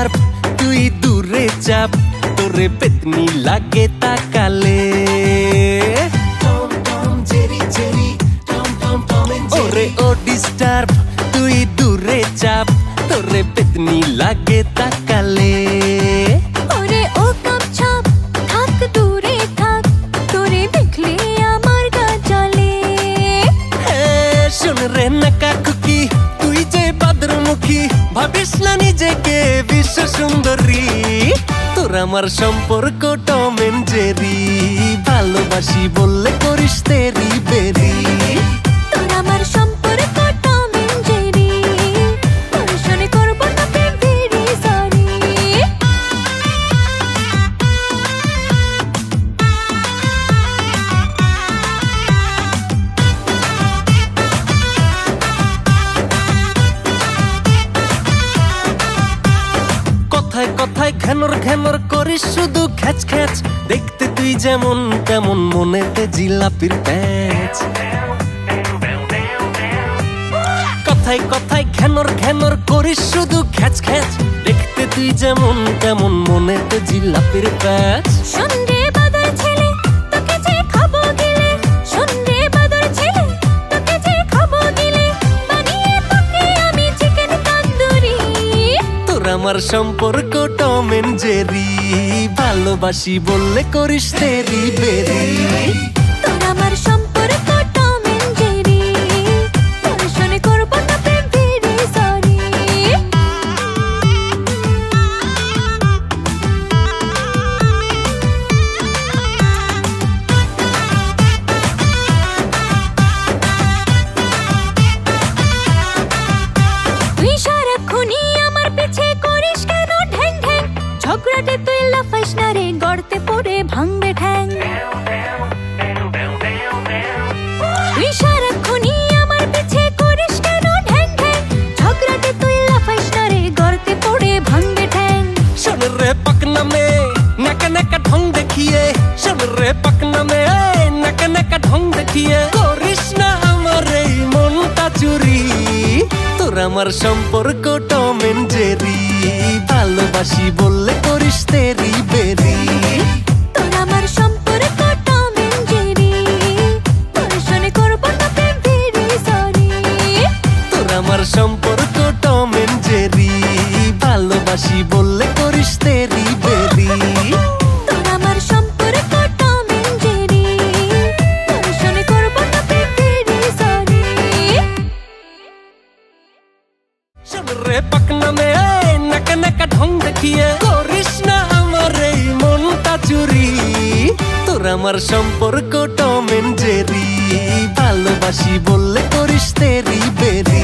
স্টার্প তুই দূরে চাপ, তোরে পেতনি লাগে তাকালে। ওরে ও ডিস্টার্ব তুই দূরে চাপ, তোরে পেতনি লাগে তাকালে। ওরে ও কাপছাপ থাক দূরে থাক, তোরে দেখলে আমার গা জ্বলে। শোন রে নাকা খুকি, তুই যে বাদরমুখী, ভাবিস না নিজেকে বিশ্ব সুন্দরী। তোর আমার সম্পর্ক টম এন্ড জেরি, ভালোবাসি বললে করিস তেরি বেরি। তোর আমার সম্পর্ক টম এন্ড জেরি, তোর সনে করব না প্রেম ভেরি সরি। কথায় কথায় ঘ্যানর ঘ্যানর করিস শুধু খ্যাচ খ্যাচ, দেখতে তুই যেমন তেমন মনেতে জিলাপির প্যাচ। কথায় কথায় ঘ্যানর ঘ্যানর করিস শুধু খ্যাচ খ্যাচ, দেখতে তুই যেমন তেমন মনেতে জিলাপির প্যাচ। শোন রে বাদর ছেলে, তোকে যে খাবো গিলে। শোন রে বাদর ছেলে, তোকে যে খাবো গিলে। বানিয়ে তোকে আমি চিকেন তন্দুরি। তোর আমার সম্পর্ক টম এন্ড জেরি, ভালোবাসি বললে করিস তেরি বেরি। তোর আমার সম্পর্ক টম এন্ড জেরি, তোর সনে করব না প্রেম ভেরি সরি। তুই সারাক্ষণই আমার পিছে করিস কেন ঢ্যাং ঢ্যাং, ঝগড়াটে তুই লাফাইস না রে, গড়তে পড়ে ভাঙবে ঠ্যাং। তুই সারাক্ষণই আমার পিছে করিস কেন ঢ্যাং ঢ্যাং, ঝগড়াটে তুই লাফাইস না রে, গড়তে পড়ে ভাঙবে ঠ্যাং। শোন রে পাকনা মে নাকা নাকা ঢং দেখিয়ে, শোন রে পাকনা মে নাকা নাকা ঢং দেখিয়ে, করিস না আমার এই মনটা চুরি। তোর আমার সম্পর্ক টম এন্ড জেরি, ভালোবাসি বললে করিস তেরি বেরি। তোর আমার সম্পর্ক টম এন্ড জেরি, তোর সনে করব না প্রেম ভেরি সরি। তোর আমার সম্পর্ক টম এন্ড জেরি, ভালোবাসি বললে করিস তেরি বেরি। তোর আমার সম্পর্ক টম এন্ড জেরি, তোর সনে করব না প্রেম ভেরি সরি। শোন রে পাকনা মে নাকা নাকা ঢং দেখিয়ে, করিস না আমার এই মনটা চুরি। তোর আমার সম্পর্ক টম এন্ড জেরি, ভালোবাসি বললে করিস তেরি বেরি।